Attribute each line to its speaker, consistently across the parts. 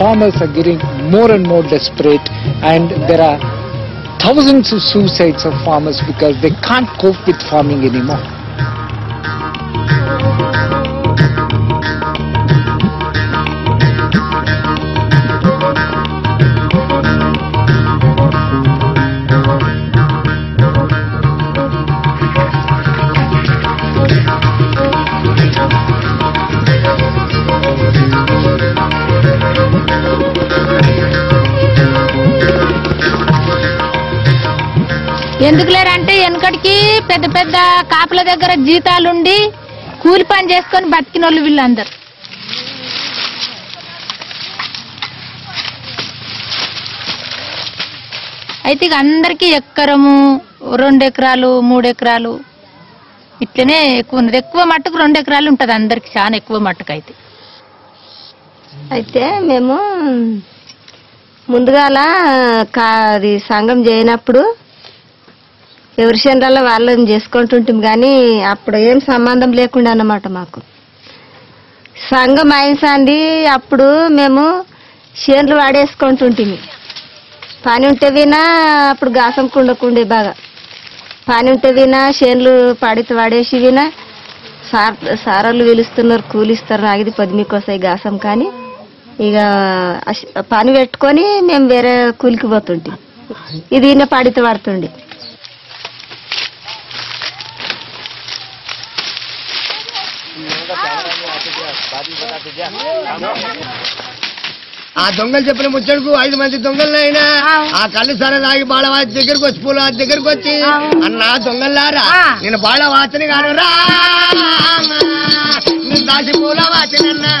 Speaker 1: farmers are getting more and more desperate, and there are thousands of suicides of farmers because they can't cope with farming anymore.
Speaker 2: ఎందుకు లేరంటే వెనకటికి పెద్ద పెద్ద కాపుల దగ్గర జీతాలుండి కూలి పని చేసుకొని బతికిన వాళ్ళు వీళ్ళందరూ. అయితే ఇక అందరికీ ఎకరము 2 ఎకరాలు 3 ఎకరాలు ఇట్లనే ఎక్కువ ఉన్నది. ఎక్కువ మట్టుకు 2 ఎకరాలు ఉంటుంది అందరికి, చాలా ఎక్కువ మట్టుకు.
Speaker 3: అయితే మేము ముందుగాల అది సంఘం చేయనప్పుడు ఎవరి చేనులలో వాళ్ళని చేసుకుంటుంటాం, కానీ అప్పుడు ఏం సంబంధం లేకుండా అన్నమాట. మాకు సంఘం అయింది అప్పుడు మేము చేనులు వాడేసుకుంటుంటిమి. పని ఉంటే వినా అప్పుడు గాసం కుండకుండే బాగా పని ఉంటే వినా చేనులు పాడితే వాడేసి వినా సారాలు పిలుస్తున్నారు, కూలిస్తారు, ఆగిది 10 మీకు వస్తాయి గాసం. కానీ ఇక పని పెట్టుకొని మేము వేరే కూలికి పోతుంటాం. ఇది ఈయన పాడితే వాడుతుండే.
Speaker 4: ఆ దొంగలు చెప్పిన ముచ్చడుకు 5 మంది దొంగలైనా ఆ కళ్ళు సరే తాగి బాలవాతి దగ్గరకు వచ్చి పూల దగ్గరకు వచ్చి అన్న దొంగలారా నేను బాలవాతిని కాను రా నేను దాసి పూల వాతినన్నా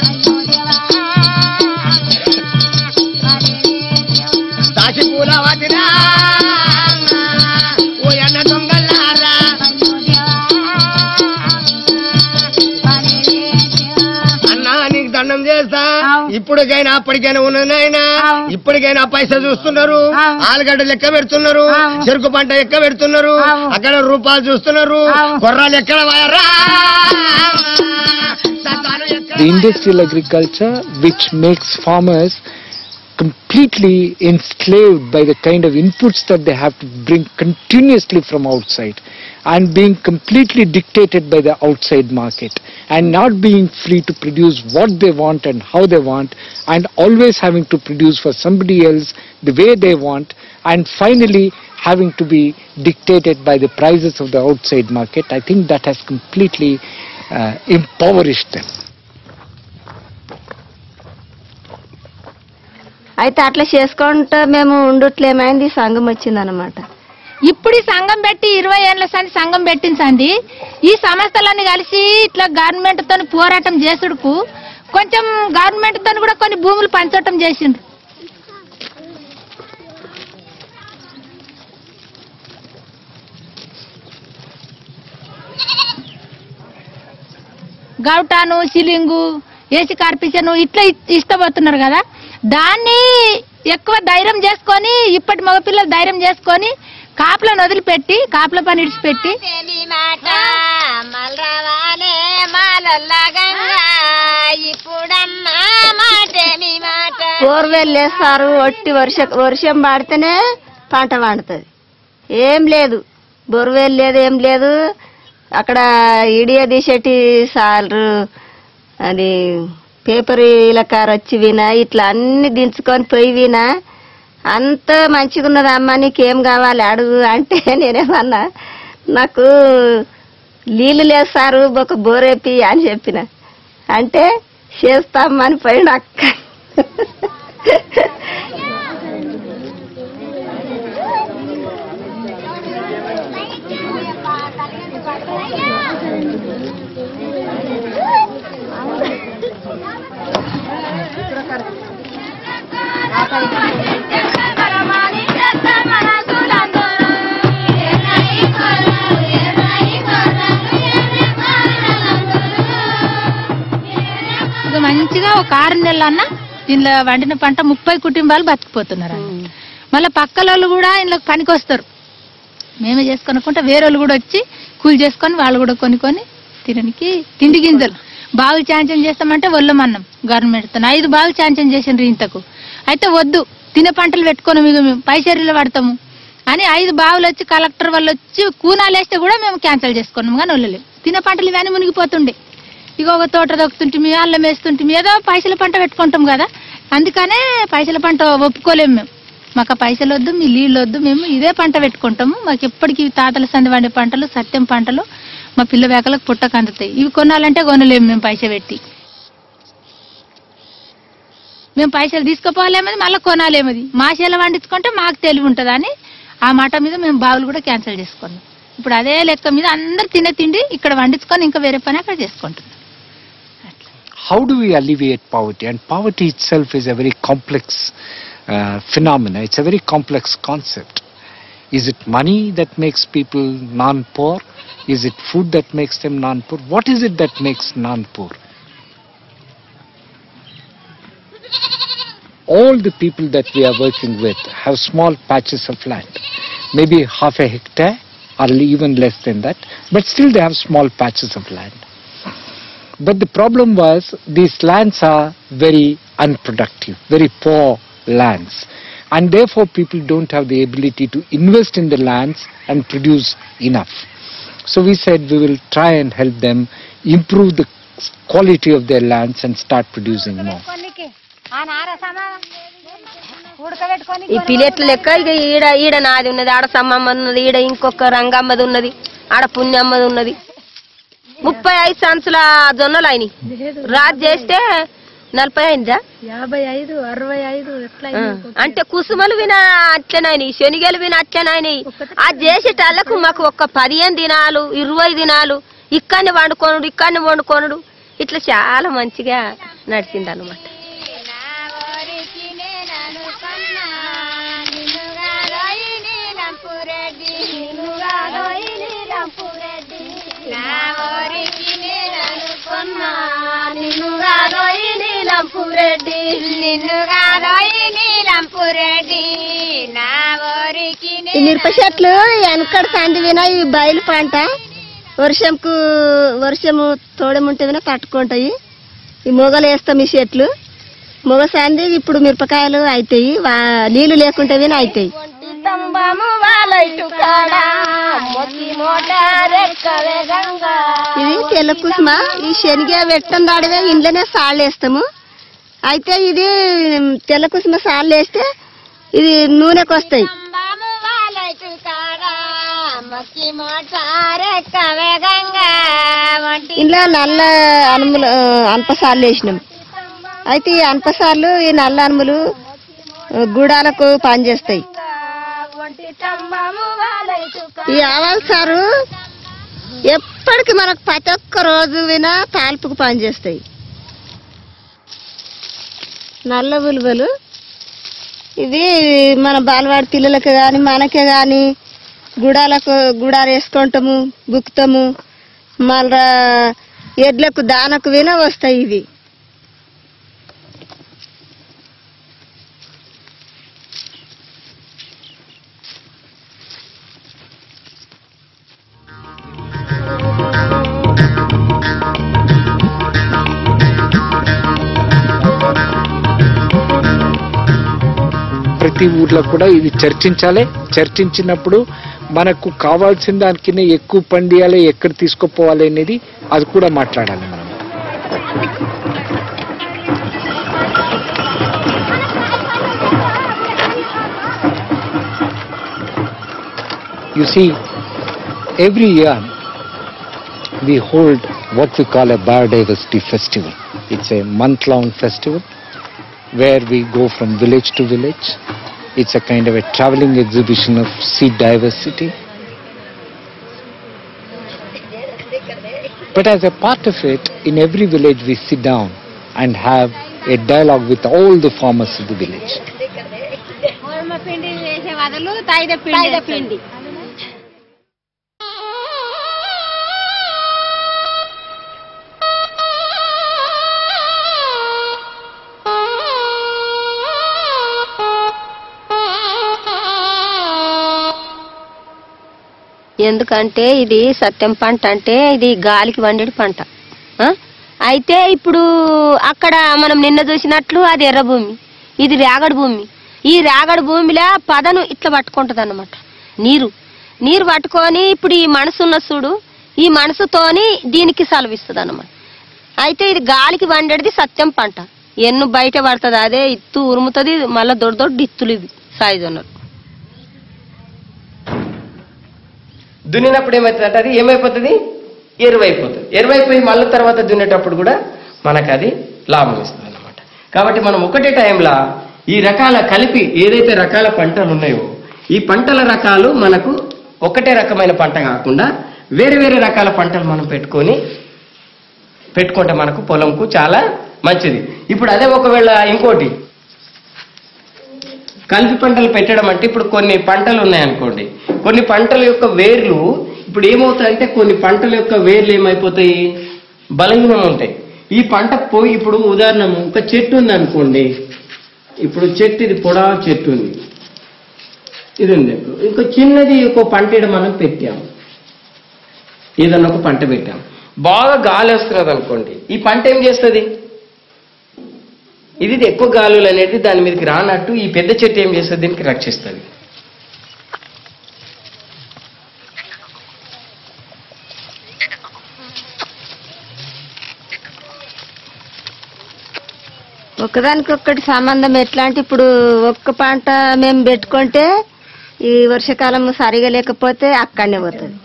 Speaker 4: దాసి పూల వాతినా ఓ అన్న దొంగలారా అన్నా నీకు దండం చేస్తా. ఇప్పటికైనా అప్పటికైనా ఉన్నదైనా ఇప్పటికైనా పైసా చూస్తున్నారు, ఆలుగడ్డ లెక్క పెడుతున్నారు, చెరుకు పంట లెక్క పెడుతున్నారు, అక్కడ రూపాయలు చూస్తున్నారు, కొర్రాలు ఎక్కడ వాయరా.
Speaker 1: The industrial agriculture, which makes farmers completely enslaved by the kind of inputs that they have to bring continuously from outside, and being completely dictated by the outside market, and not being free to produce what they want and how they want, and always having to produce for somebody else the way they want, and finally having to be dictated by the prices of the outside market. I think that has completely impoverished them.
Speaker 3: అయితే అట్లా చేసుకుంటూ మేము ఉండట్లేమైంది, సంఘం వచ్చిందనమాట.
Speaker 2: ఇప్పుడు ఈ సంఘం పెట్టి 20 ఏళ్ల సంఘం పెట్టించండి. ఈ సంస్థలన్నీ కలిసి ఇట్లా గవర్నమెంట్ తో పోరాటం చేసుడుకు కొంచెం గవర్నమెంట్ తో కూడా కొన్ని భూములు పంచటం చేసిండ్రు. గౌటాను, సిలింగు, ఏసీ కార్పొరేషన్ ఇట్లా ఇష్టపోతున్నారు కదా. దాన్ని ఎక్కువ ధైర్యం చేసుకొని ఇప్పటి మగపిల్లలు ధైర్యం చేసుకొని కాపులను వదిలిపెట్టి కాపుల పని ఇడిచిపెట్టి
Speaker 3: బోర్వెల్ వేస్తారు. ఒట్టి వర్షం పడితేనే పంట పండుతుంది. ఏం లేదు, బోర్వెల్ లేదు, ఏం లేదు. అక్కడ ఇడియా తీసేటి సార్లు అది పేపర్ ఇలకారు వచ్చి వినా ఇట్లా అన్ని దించుకొని పోయి వినా అంత మంచిగా ఉన్నది. అమ్మ నీకేం కావాలి అడుగు అంటే నేనేమన్నా నాకు నీళ్ళు లేస్తారు ఒక బోరేపి అని చెప్పిన. అంటే చేస్తామని పోయిన అక్క
Speaker 2: మంచిగా ఒక 6 నెలలన్నా దీనిలో వండిన పంట 30 కుటుంబాలు బతికిపోతున్నారు. మళ్ళీ పక్కల కూడా ఇంట్లో పనికి వస్తారు. మేమే చేసుకొనుకుంటే వేరే వాళ్ళు కూడా వచ్చి కూలి చేసుకొని వాళ్ళు కూడా కొనుక్కొని తినడానికి తిండి గింజలు బావులు చాంచం చేస్తామంటే ఒళ్ళమన్నాం గవర్నమెంట్తో 5 బావులు చాంచం చేసిండ్రు ఇంతకు. అయితే వద్దు తినే పంటలు పెట్టుకోను ఇక మేము పైసరీలో పడతాము అని 5 బావులు వచ్చి కలెక్టర్ వాళ్ళు వచ్చి కూనాలు వేస్తే కూడా మేము క్యాన్సిల్ చేసుకున్నాము. కానీ వెళ్ళలేము. తినే పంటలు ఇవన్నీ మునిగిపోతుండే. ఇక ఒక తోట దొక్కుతుంటే అల్లం వేస్తుంటే ఏదో పైసల పంట పెట్టుకుంటాం కదా, అందుకనే పైసల పంట ఒప్పుకోలేము మేము. మాకు పైసలు వద్దు, మీ నీళ్ళు వద్దు, మేము ఇదే పంట పెట్టుకుంటాము. మాకు ఎప్పటికీ తాతల సంది వండే పంటలు సత్యం పంటలు మా పిల్ల వేకలకు పుట్టకు అందుతాయి. ఇవి కొనాలంటే కొనలేము మేము పైస పెట్టి. మేము పైసలు తీసుకుపోవాలేమది మళ్ళీ కొనాలేమది. మా చేల వండించుకుంటే మాకు తెలివి ఉంటుందని ఆ మాట మీద మేము బావులు కూడా క్యాన్సిల్ చేసుకున్నాం. ఇప్పుడు అదే లెక్క మీద అందరు తినే తిండి ఇక్కడ వండించుకొని ఇంకా వేరే పని అక్కడ చేసుకుంటున్నాం.
Speaker 1: How do we alleviate poverty? And poverty itself is a very complex phenomena. It's a very complex concept. Is it money that makes people non-poor? Is it food that makes them non-poor? What is it that makes non-poor? All the people that we are working with have small patches of land, maybe half a hectare or even less than that, but still they have small patches of land. But the problem was these lands are very unproductive, very poor lands, and therefore people don't have the ability to invest in the lands and produce enough. So we said we will try and help them improve the quality of their lands and start producing more.
Speaker 3: ఈ పిల్లెట్ల లెక్క ఇక ఈడ ఈడ నాది ఉన్నది, ఆడ సమ్మమ్మది ఉన్నది, ఈడ ఇంకొక రంగమ్మది ఉన్నది, ఆడ పుణ్యమ్మది ఉన్నది. 35 సంచుల జొన్నలు అయినాయి. రాజు చేస్తే 40 అయిందా,
Speaker 2: 55, 65 ఎట్లా
Speaker 3: అంటే కుసుమలు విన అట్లనైనాయి, శనిగలు విన అట్లనైనాయి. అది చేసేటాళ్ళకు మాకు ఒక 15 దినాలు 20 దినాలు ఇక్కడిని వండుకోనుడు ఇట్లా చాలా మంచిగా నడిచింది అన్నమాట. ఈ మిరప చెట్లు వెనకడ సంది వినా ఈ బయలు పంట వర్షము తోడముంటే వినా తట్టుకుంటాయి. ఈ మొగలు వేస్తాం ఈ చెట్లు మొగ సంది. ఇప్పుడు మిరపకాయలు అవుతాయి, నీళ్లు లేకుంటే వినా అవుతాయి. ఇది తెల్ల కుసుమ. ఈ శనిగ పెట్టం దాడివే ఇంట్లోనే సాళ్ళు వేస్తాము. అయితే ఇది తెల్ల కుసుమ సాళ్ళు వేస్తే ఇది నూనెకి వస్తాయి. ఇంట్లో నల్ల అనుములు అనపసార్లు వేసినాం. అయితే ఈ అనపసార్లు ఈ నల్ల అనుములు గుడాలకు పనిచేస్తాయి. ఈ ఆవాల సారు ఎప్పటికి మనకు ప్రతి ఒక్క రోజు వినా తాల్పుకు పనిచేస్తాయి. నల్ల ఉలువలు ఇవి మన బాలవాడి పిల్లలకు కానీ మనకే కానీ గుడాలు వేసుకుంటాము, బుక్కుతాము. మళ్ళా ఎడ్లకు దానకు వినా వస్తాయి ఇవి.
Speaker 1: ప్రతి ఊర్లో కూడా ఇది చర్చించాలి. చర్చించినప్పుడు మనకు కావాల్సిన దానికన్నా ఎక్కువ పండియాలి, ఎక్కడ తీసుకుపోవాలి అనేది అది కూడా మాట్లాడాలి మనం. You see, every year we hold what we call a biodiversity festival. It's a month-long festival where we go from village to village. It's a kind of a traveling exhibition of seed diversity. But as a part of it, in every village we sit down and have a dialogue with all the farmers of the village.
Speaker 3: ఎందుకంటే ఇది సత్యం పంట అంటే ఇది గాలికి వండేది పంట. అయితే ఇప్పుడు అక్కడ మనం నిన్న చూసినట్లు అది ఎర్రభూమి, ఇది రేగడి భూమి. ఈ రేగడి భూమిలో పదను ఇట్లా పట్టుకుంటది అన్నమాట. నీరు పట్టుకొని ఇప్పుడు ఈ మనసు ఉన్న చూడు, ఈ మనసుతోని దీనికి సెలవిస్తుంది అన్నమాట. అయితే ఇది గాలికి వండేది సత్యం పంట. ఎన్ను బయట పడుతుంది, అదే ఇత్తు ఉరుముతుంది. మళ్ళీ దొడ్డు ఇత్తులు ఇవి సైజు ఉన్నది.
Speaker 5: దున్నినప్పుడు ఏమవుతుంది అంటే అది ఏమైపోతుంది, ఎరువైపోతుంది. ఎరువైపోయి మళ్ళీ తర్వాత దున్నేటప్పుడు కూడా మనకు అది లాభం ఇస్తుంది అన్నమాట. కాబట్టి మనం ఒకటే టైంలో ఈ రకాల కలిపి ఏదైతే రకాల పంటలు ఉన్నాయో ఈ పంటల రకాలు మనకు ఒకటే రకమైన పంట కాకుండా వేరే వేరే రకాల పంటలు మనం పెట్టుకుంటే మనకు పొలంకు చాలా మంచిది. ఇప్పుడు అదే ఒకవేళ ఇంకోటి కలిపి పంటలు పెట్టడం అంటే ఇప్పుడు కొన్ని పంటలు ఉన్నాయనుకోండి, కొన్ని పంటల యొక్క వేర్లు ఇప్పుడు ఏమవుతాయంటే కొన్ని పంటల యొక్క వేర్లు ఏమైపోతాయి, బలహీనం ఉంటాయి. ఈ పంట పోయి ఇప్పుడు ఉదాహరణ ఒక చెట్టు ఉంది అనుకోండి, ఇప్పుడు చెట్టు ఇది పొడా చెట్టు ఉంది, ఇది ఉంది. ఇంకో చిన్నది ఒక పంట మనం పెట్టాము, ఏదన్నా ఒక పంట పెట్టాము, బాగా గాలి వస్తున్నది అనుకోండి, ఈ పంట ఏం చేస్తుంది, ఇది ఎక్కువ గాలులు అనేది దాని మీదకి రానట్టు ఈ పెద్ద చెట్టు ఏం చేస్తుంది, దీనికి రక్షిస్తుంది.
Speaker 3: ఒకదానికొక్కటి సంబంధం ఎట్లా అంటే ఇప్పుడు ఒక్క పంట మేము పెట్టుకుంటే ఈ వర్షాకాలం సరిగా లేకపోతే అక్కడనే పోతుంది.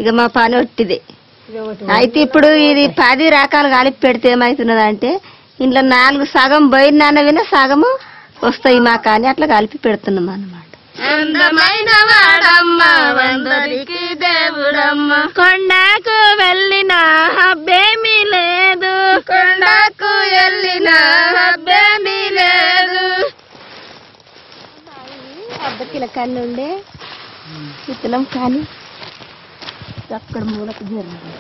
Speaker 3: ఇక మా పని ఒట్టిదే. అయితే ఇప్పుడు ఇది 10 రకాలు కలిపి పెడితే ఏమవుతున్నదంటే ఇంట్లో 4 సగం పోయిన విన సగము వస్తాయి మా కానీ అట్లా కలిపి పెడుతున్నాం అన్నమాట.
Speaker 6: అందమైన వాడమ్మ వందరికి దేవుడమ్మ, కొండకు వెళ్ళిన హబ్బేమీ లేదు, కొండకు వెళ్ళిన హబ్బేమీ లేదు.
Speaker 3: అద్దకిల కన్ను ఉండే విత్తనం కానీ అక్కడ మూలకు జరిగింది.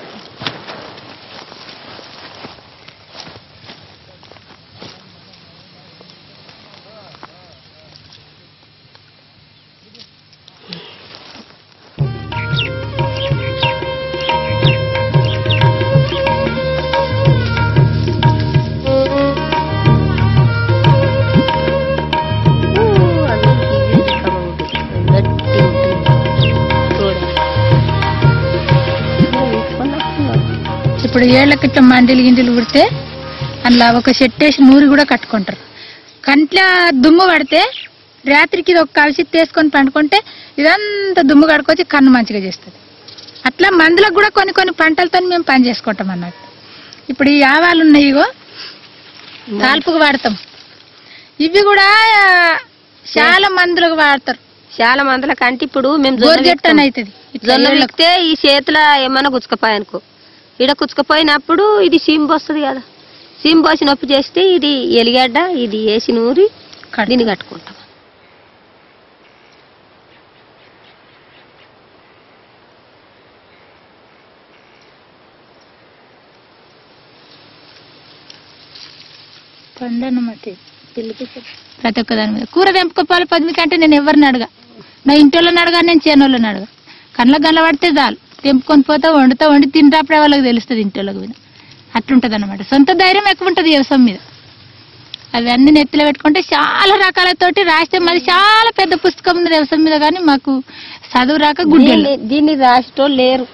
Speaker 2: ఇప్పుడు ఏళ్ళకి ఇట్లా గింజలు పుడితే అందులో ఒక షెట్ వేసి నూరి కూడా కట్టుకుంటారు. కంట్ల దుమ్ము పడితే రాత్రికి ఇది ఒక కవిసిత్తి వేసుకొని పండుకుంటే ఇదంతా దుమ్ము కడుకొచ్చి కన్ను మంచిగా చేస్తుంది. అట్లా మందులకు కూడా కొన్ని పంటలతో మేము పని చేసుకుంటాం అన్నట్టు. ఇప్పుడు ఈ ఆవాలు ఉన్నాయి, ఇగో తాల్పుకు వాడతాం. ఇవి కూడా చాలా మందులకు వాడతారు.
Speaker 3: చాలా మందుల కంటే ఇప్పుడు మేము
Speaker 2: గోర్జెట్టని అవుతుంది.
Speaker 3: జొన్న విక్తే ఈ చేతిలో ఏమన్నా గుచ్చుకపోయి అనుకో, ఈడ కుచ్చుకపోయినప్పుడు ఇది సీమ్ పోస్తుంది కదా, సీమ్ పోసి నొప్పి చేస్తే ఇది ఎలిగడ్డ ఇది వేసి నూరి దీన్ని కట్టుకుంటాం.
Speaker 2: ప్రతి ఒక్క దాని మీద కూర తెంపుకోవాలి 10 కంటే నేను ఎవరిని అడగా, నా ఇంటి వాళ్ళని అడగా, నేను చేనోళ్ళని అడగా. కళ్ళ గల్ల పడితే చాలు తెంపుకొని పోతా వండి తింటాప్పుడే వాళ్ళకి తెలుస్తుంది ఇంటి వాళ్ళకి మీద. అట్లుంటుంది అనమాట. సొంత ధైర్యం ఎక్కువ ఉంటుంది వ్యవసాయం మీద. అవి అన్ని నెత్తిలో పెట్టుకుంటే చాలా రకాలతోటి రాస్తే మరి చాలా పెద్ద పుస్తకం ఉంది వ్యవసాయం మీద, కానీ మాకు చదువు రాక గుడ్డలు
Speaker 3: దీన్ని రాసేటోళ్ళు లేరు.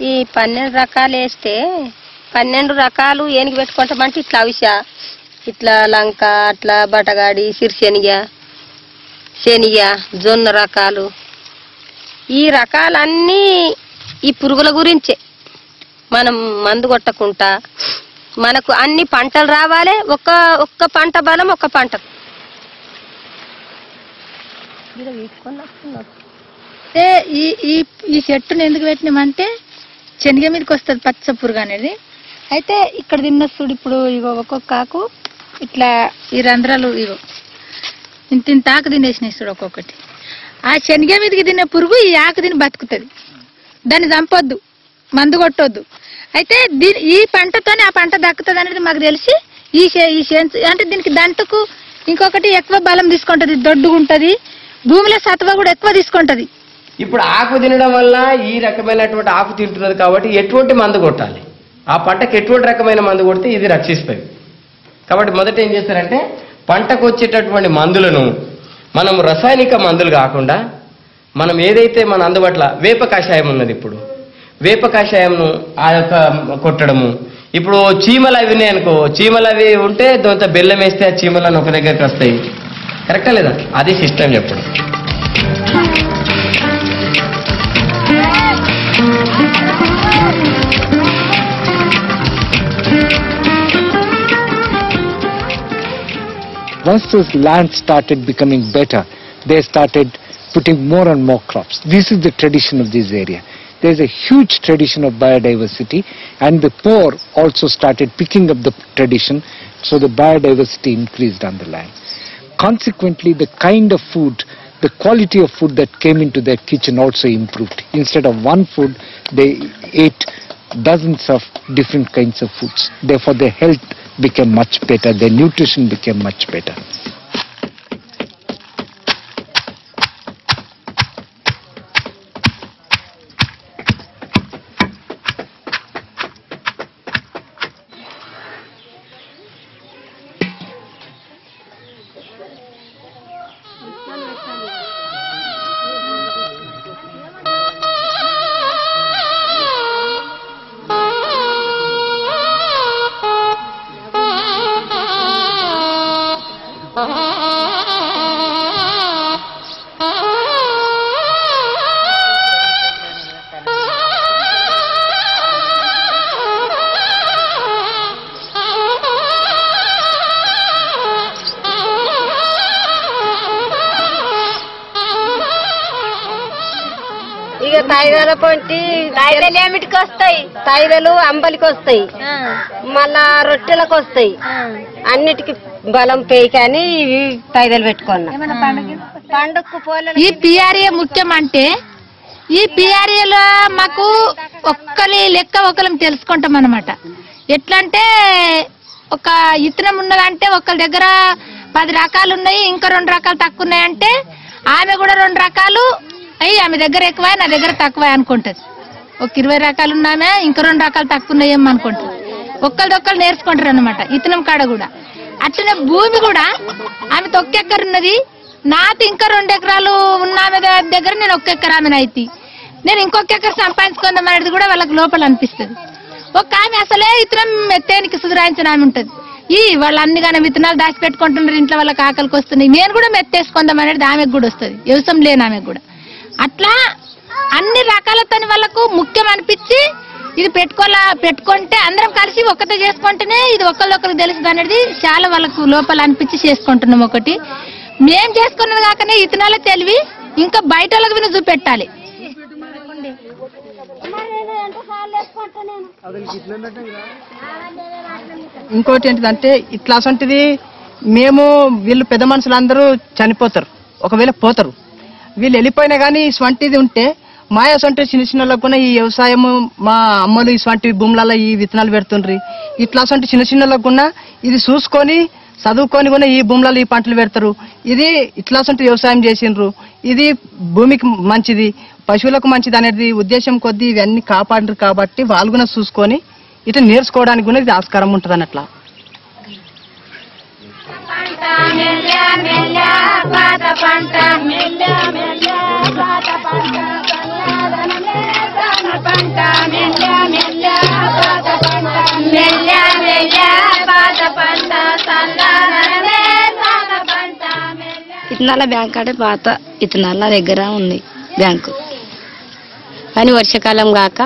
Speaker 3: ఈ 12 రకాలు వేస్తే 12 రకాలు ఏనికి పెట్టుకుంటామంటే ఇట్లా అవిస, ఇట్లా లంక, అట్లా బటగాడి, సిరిశెనిగ, శనిగ, జొన్న రకాలు. ఈ రకాలన్నీ ఈ పురుగుల గురించే. మనం మందు కొట్టకుండా మనకు అన్ని పంటలు రావాలి. ఒక్క పంట బలం ఒక్క పంట.
Speaker 2: ఈ చెట్టును ఎందుకు పెట్టినామంటే శనగ మీదకి వస్తుంది పచ్చ పురుగు అనేది. అయితే ఇక్కడ తిన్నస్తుడు ఇప్పుడు ఇగో ఒక్కొక్క ఆకు ఇట్లా ఈ రంధ్రాలు ఇగో ఇంత ఆకు తినేసినాయిస్తుడు ఒక్కొక్కటి. ఆ శనగ మీదకి తినే పురుగు ఈ ఆకు తిని బతుకుతుంది. దాన్ని చంపొద్దు, మందు కొట్టొద్దు. అయితే ఈ పంటతోనే ఆ పంట దక్కుతుంది అనేది మాకు తెలిసి ఈ అంటే దీనికి దంటుకు ఇంకొకటి ఎక్కువ బలం తీసుకుంటుంది, దొడ్డుగా ఉంటుంది, భూమిలో సత్వ కూడా ఎక్కువ తీసుకుంటుంది.
Speaker 5: ఇప్పుడు ఆకు తినడం వల్ల ఈ రకమైనటువంటి ఆకు తింటున్నది కాబట్టి ఎటువంటి మందు కొట్టాలి, ఆ పంటకు ఎటువంటి రకమైన మందు కొడితే ఇది రక్షిస్తుంది. కాబట్టి మొదట ఏం చేస్తారంటే పంటకు వచ్చేటటువంటి మందులను మనం రసాయనిక మందులు కాకుండా మనం ఏదైతే మన అందుబాటులో వేప కషాయం ఉన్నది, ఇప్పుడు వేప కషాయంను ఆ యొక్క కొట్టడము. ఇప్పుడు చీమలు అవి ఉన్నాయనుకో, చీమలు అవి ఉంటే దాంతో బెల్లం వేస్తే ఆ చీమలను ఒక దగ్గరికి వస్తాయి. కరెక్టా లేదా? అది సిస్టమ్ చెప్పడం.
Speaker 1: Once this land started becoming better, they started putting more and more crops. This is the tradition of this area. There is a huge tradition of biodiversity, and the poor also started picking up the tradition, so the biodiversity increased on the land. Consequently, the kind of food, the quality of food that came into their kitchen also improved. Instead of one food, they ate dozens of different kinds of foods. Therefore, their health became much better, their nutrition became much better.
Speaker 3: ఇక తాయిదాల పొంటి తాయిదలు ఏమిటికి వస్తాయి? తాయిదలు అంబలికి వస్తాయి, మళ్ళా రొట్టెలకు వస్తాయి, అన్నిటికి బలం పేయి. కానీ ఇవి తాయిదలు పెట్టుకున్నా పండుగకు పోలే.
Speaker 2: ఈ పిఆర్ఏ ముఖ్యం అంటే ఈ పిఆర్ఏలో మాకు ఒక్కరి లెక్క ఒకరం తెలుసుకుంటాం అన్నమాట. ఎట్లా అంటే ఒక ఇత్తనం ఉన్నదంటే ఒకరి దగ్గర 10 రకాలు ఉన్నాయి, ఇంకా 2 రకాలు తక్కువ ఉన్నాయంటే ఆమె కూడా 2 రకాలు అయ్యి ఆమె దగ్గర ఎక్కువ నా దగ్గర తక్కువ అనుకుంటది. ఒక 20 రకాలు ఉన్నామే, ఇంకా 2 రకాలు తక్కువ ఉన్నాయేమో అనుకుంటుంది. ఒక్కరిదొక్కరు నేర్చుకుంటారు అనమాట. ఇతనం కాడ కూడా అట్లనే భూమి కూడా ఆమె 1 ఎకరం ఉన్నది, నాతో ఇంకా 2 ఎకరాలు ఉన్న ఆమె దగ్గర నేను 1 ఎకరం ఆమెను అయితే నేను ఇంకొక ఎకరం సంపాదించుకుందాం అనేది కూడా వాళ్ళకి లోపల అనిపిస్తుంది. ఒక ఆమె అసలే ఇతనం మెత్తేనికి సుధరాయించిన ఆమె ఉంటుంది. వాళ్ళు అన్ని కానీ విత్తనాలు దాచి పెట్టుకుంటున్నారు, ఇంట్లో వాళ్ళకి ఆకలికి వస్తున్నాయి, నేను కూడా మెత్తేసుకుందాం అనేది ఆమెకు కూడా వస్తుంది, వ్యవసాయం లేని ఆమెకు కూడా. అట్లా అన్ని రకాలతో వాళ్ళకు ముఖ్యం అనిపించి ఇది పెట్టుకుంటే అందరం కలిసి ఒక్కటే చేసుకుంటేనే ఇది ఒకళ్ళొకరికి తెలుస్తుంది అనేది చాలా వాళ్ళకు లోపల అనిపించి చేసుకుంటున్నాం. ఒకటి మేం చేసుకున్నది కాకనే ఇతనాలే తెలివి ఇంకా బయట వాళ్ళకి విని చూపెట్టాలి.
Speaker 7: ఇంకోటి ఏంటిదంటే ఇట్లా అసంటిది మేము వీళ్ళు పెద్ద మనుషులందరూ చనిపోతారు, ఒకవేళ పోతారు, వీళ్ళు వెళ్ళిపోయినా కానీ ఇటువంటిది ఉంటే మా అసంటి చిన్న చిన్నలకు కూడా ఈ వ్యవసాయము మా అమ్మలు ఇటువంటి భూములలో ఈ విత్తనాలు పెడుతుండ్రి. ఇట్లా అసంటి చిన్న చిన్నలకు కూడా ఇది చూసుకొని చదువుకొని కూడా ఈ భూములలో ఈ పంటలు పెడతారు. ఇది ఇట్లా అసంటి వ్యవసాయం చేసిండ్రు, ఇది భూమికి మంచిది, పశువులకు మంచిది అనేది ఉద్దేశం కొద్దీ ఇవన్నీ కాపాడరు. కాబట్టి వాళ్ళు కూడా చూసుకొని ఇట్లా నేర్చుకోవడానికి కూడా ఇది ఆస్కారం ఉంటుంది అన్నట్లా.
Speaker 6: ఇతనాల బ్యాంక్ అంటే పాత ఇతనాల దగ్గర ఉంది బ్యాంకు, కానీ వర్షాకాలం కాక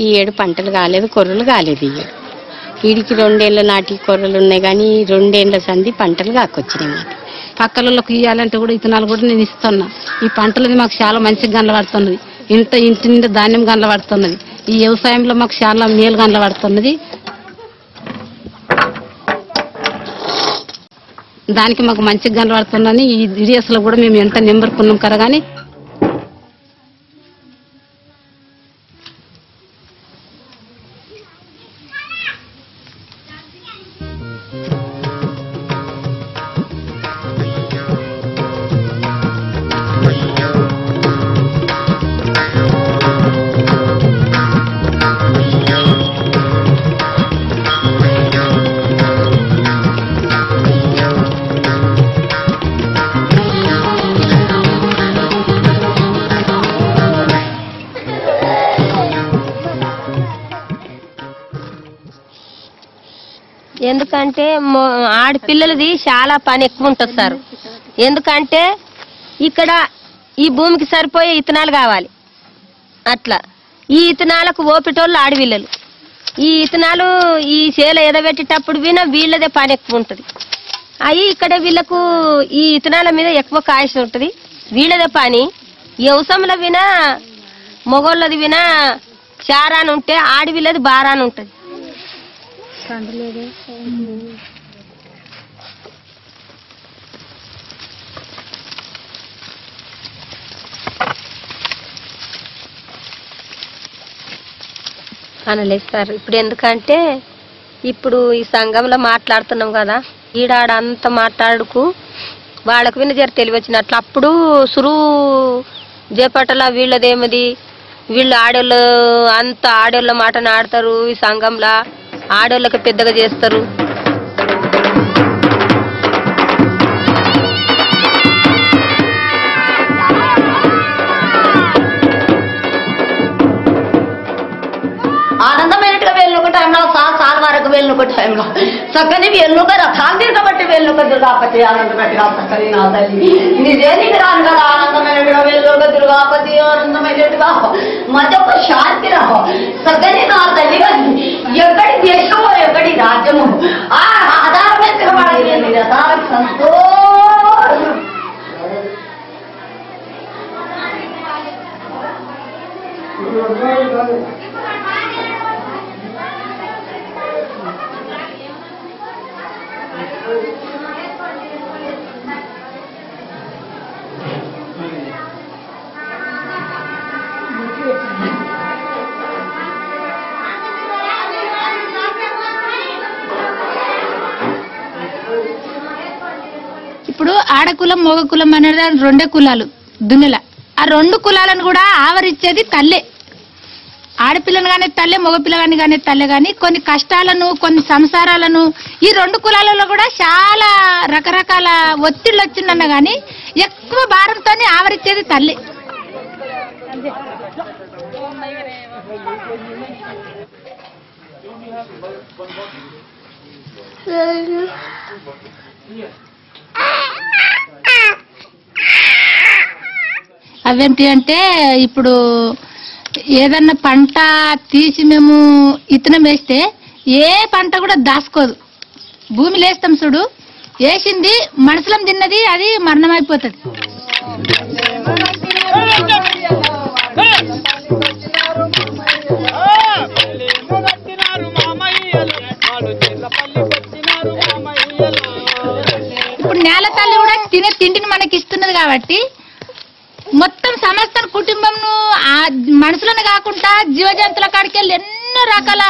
Speaker 6: ఈ ఏడు పంటలు కాలేదు, కొర్రలు కాలేదు. ఈ ఏడు వీడికి 2 ఏళ్ళ నాటి కొర్రలు ఉన్నాయి, కానీ 2 ఏళ్ళ సంది పంటలు కాకొచ్చినాయి. మాట
Speaker 8: పక్కలకు ఇవ్వాలంటే కూడా ఇతనాలు కూడా నేను ఇస్తున్నా. ఈ పంటలది మాకు చాలా మంచిగా గనపడుతున్నది, ఇంటి నిండా ధాన్యం గనపడుతున్నది. ఈ వ్యవసాయంలో మాకు చాలా మేలు గనపడుతున్నది. దానికి మాకు మంచిగా గనపడుతుందని ఈ వీడియోస్లో కూడా మేము ఎంత నెంబర్కున్నాం కదా. కానీ
Speaker 3: ఎందుకంటే ఆడపిల్లలది చాలా పని ఎక్కువ ఉంటుంది సార్. ఎందుకంటే ఇక్కడ ఈ భూమికి సరిపోయే ఇత్తనాలు కావాలి. అట్లా ఈ ఇత్తనాలకు ఓపిటోళ్ళు ఆడపిల్లలు. ఈ ఇత్తనాలు ఈ చేల ఎదబెట్టేటప్పుడు వినా వీళ్ళదే పని ఎక్కువ ఉంటుంది. అవి ఇక్కడ వీళ్ళకు ఈ ఇత్తనాల మీద ఎక్కువ కాయస ఉంటుంది. వీళ్ళదే పని. వ్యవసాయంలో వినా మొగోళ్ళది వినా చారాని ఉంటే ఆడపిల్లది బారాని ఉంటుంది. అనలేదు సార్. ఇప్పుడు ఎందుకంటే ఇప్పుడు ఈ సంఘంలో మాట్లాడుతున్నాం కదా, ఈడాడ అంత మాట్లాడుకు వాళ్ళకు విన్న జర తెలివి వచ్చినట్లు. అప్పుడు సురు చేపట్టల వీళ్ళదేమది, వీళ్ళు ఆడోళ్ళు అంత ఆడోళ్ళ మాటను ఆడతారు. ఈ సంఘంలో ఆడోళ్ళకి పెద్దగా చేస్తారు.
Speaker 9: ఆనందమైనట్టుగా వెళ్ళిన ఒక టైంలో సార్ వరకు వెళ్ళిన ఒక టైంలో చక్కని వెళ్ళుక రథాలు తిరగబట్టి వెళ్ళుక దుర్గాపతి ఆనందమైనట్టుగా చక్కని నా తల్లి నిజానికి రాను కదా. ఆనందమైనట్టుగా వెళ్ళుక దుర్గాపతి ఆనందమైనట్టుగా మధ్య ఒక శాంతి రావు చక్కని నా తల్లి. ఎక్కడి దేశమో ఎక్కడి రాజ్యము ఆ ఆధారమే తిరగబడి రథాలకు సంతోషం.
Speaker 2: ఇప్పుడు ఆడకులం మగ కులం అనేది రెండే కులాలు దున్నెల. ఆ రెండు కులాలను కూడా ఆవరించేది తల్లే. ఆడపిల్లని కానీ తల్లే, మగపిల్లని కానీ తల్లే. కానీ కొన్ని కష్టాలను కొన్ని సంసారాలను ఈ రెండు కులాలలో కూడా చాలా రకరకాల ఒత్తిళ్ళు వచ్చిందన్న కానీ ఎక్కువ భారంతోనే ఆవరించేది తల్లి. అవేంటి అంటే ఇప్పుడు ఏదన్నా పంట తీసి మేము ఇత్తనం వేస్తే ఏ పంట కూడా దాసుకోదు. భూమిలో వేస్తాం చూడు, వేసింది మనసులం తిన్నది అది మరణమైపోతుంది. ఇప్పుడు నేల తల్లి కూడా తినే తిండిని మనకి ఇస్తున్నది కాబట్టి మొత్తం సమస్త కుటుంబంను మనుషులను కాకుండా జీవజంతువుల కాడికి వెళ్ళి ఎన్నో రకాల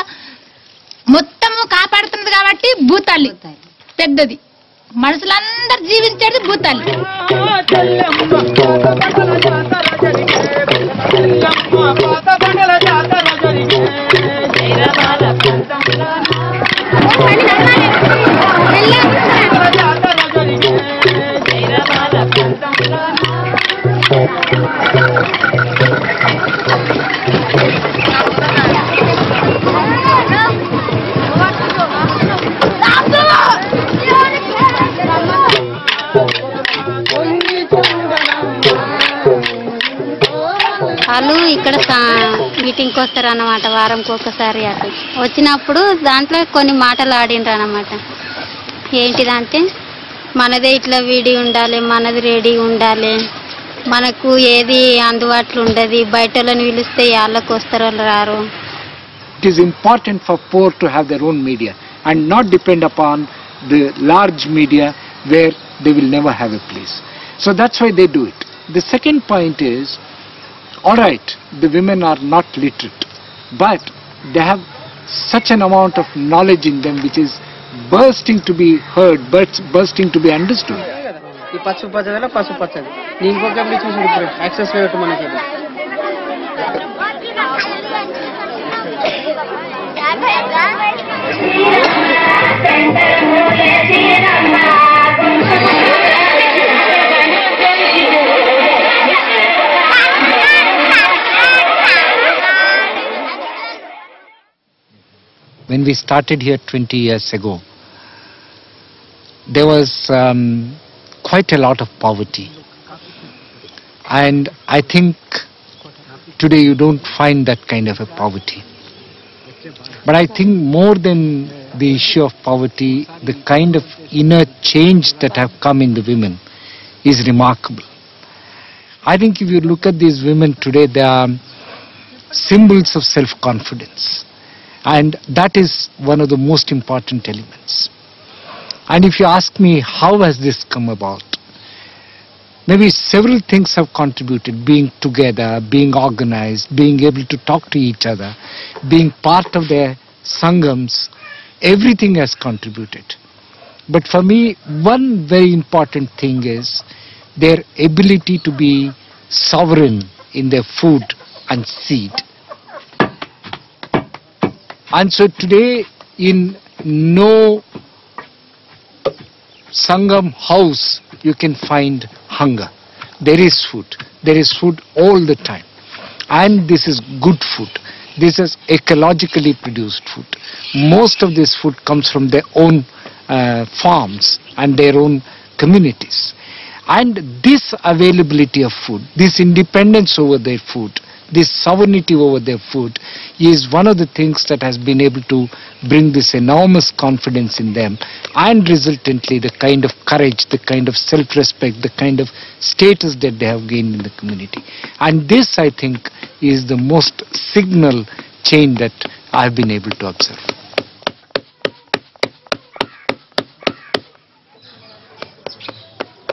Speaker 2: మొత్తము కాపాడుతున్నది కాబట్టి భూతల్లి పెద్దది. మనుషులందరూ జీవించేది భూతల్లి.
Speaker 6: వాళ్ళు ఇక్కడ మీటింగ్కి వస్తారు అన్నమాట, వారంకి ఒకసారి అట్లా వచ్చినప్పుడు దాంట్లో కొన్ని మాటలు ఆడిండ్రు అన్నమాట. ఏంటిదంటే మనదే ఇట్లా వీడి ఉండాలి, మనది రెడీ ఉండాలి, మనకు ఏది అందుబాటులో ఉండదు, బయట వాళ్ళని పిలిస్తే వాళ్ళకి వస్తారు రారు.
Speaker 1: It is important for poor to have their own media and not depend upon the large media where they will never have a place. So that's why they do it. The second point is, all right, the women are not literate, but they have such an amount of knowledge in them which is bursting to be heard, bursting to be understood.
Speaker 7: ఈ పసుపు పచ్చదిలో పసుపు పచ్చది ఇంకొక చూసి access లేదు మనకి.
Speaker 1: When we started here 20 years ago, there was quite a lot of poverty. And I think today you don't find that kind of a poverty. But I think more than the issue of poverty, the kind of inner change that have come in the women is remarkable. I think if you look at these women today, they are symbols of self-confidence. And that is one of the most important elements. And if you ask me, how has this come about? Maybe several things have contributed, being together, being organized, being able to talk to each other, being part of their sangams, everything has contributed. But for me, one very important thing is their ability to be sovereign in their food and seed. And so today, in no sangam house, you can find hunger. There is food. There is food all the time. And this is good food. This is ecologically produced food. Most of this food comes from their own farms and their own communities. And this availability of food, this independence over their food, this sovereignty over their food is one of the things that has been able to bring this enormous confidence in them, and resultantly the kind of courage, the kind of self-respect, the kind of status that they have gained in the community. And this, I think, is the most signal change that I have been able to observe.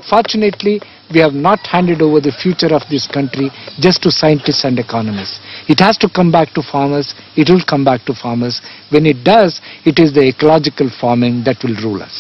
Speaker 1: Fortunately, we have not handed over the future of this country just to scientists and economists. It has to come back to farmers. It will come back to farmers. When it does, it is the ecological farming that will rule us.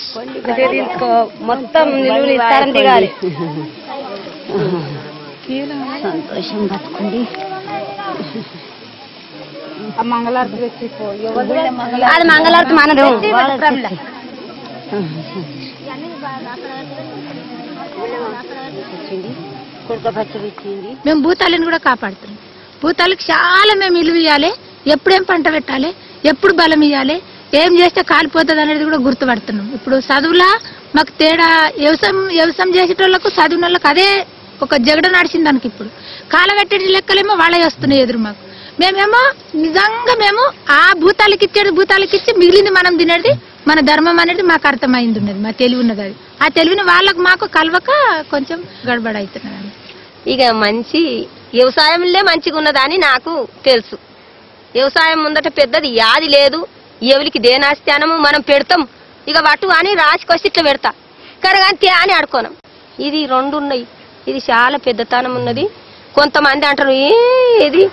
Speaker 2: మేము భూతాలను కూడా కాపాడుతున్నాం. భూతాలకు చాలా మేము ఇల్లు ఇవ్వాలి, ఎప్పుడేం పంట పెట్టాలి, ఎప్పుడు బలం ఇవ్వాలి, ఏం చేస్తే కాలిపోతుంది అనేది కూడా గుర్తుపడుతున్నాం. ఇప్పుడు చదువులా మాకు తేడా, వ్యవసాయం చేసేటోళ్లకు చదివిన వాళ్ళకి అదే ఒక జగడ నడిచింది దానికి. ఇప్పుడు కాలబెట్టే లెక్కలేమో వాళ్ళే వస్తున్నాయి ఎదురు మాకు. మేమేమో నిజంగా మేము ఆ భూతాలకి ఇచ్చేది భూతాలకి ఇచ్చి మిగిలింది మనం తినేది మన ధర్మం అనేది మాకు అర్థమైంది ఉన్నది, మా తెలివి ఉన్నది. అది ఆ తెలివిని వాళ్ళకు మాకు కలవక కొంచెం గడబడ అవుతున్నది.
Speaker 3: ఇక మంచి వ్యవసాయంలో మంచిగా ఉన్నదని నాకు తెలుసు. వ్యవసాయం ముందట పెద్దది యాది లేదు, ఎవరికి దేనాస్థానము మనం పెడతాం, ఇక వటు అని రాసికొచ్చి ఇట్లా పెడతా కరగాంతి అని ఆడుకోనం. ఇది రెండు ఉన్నాయి, ఇది చాలా పెద్దతనం ఉన్నది. కొంతమంది అంటారు ఇది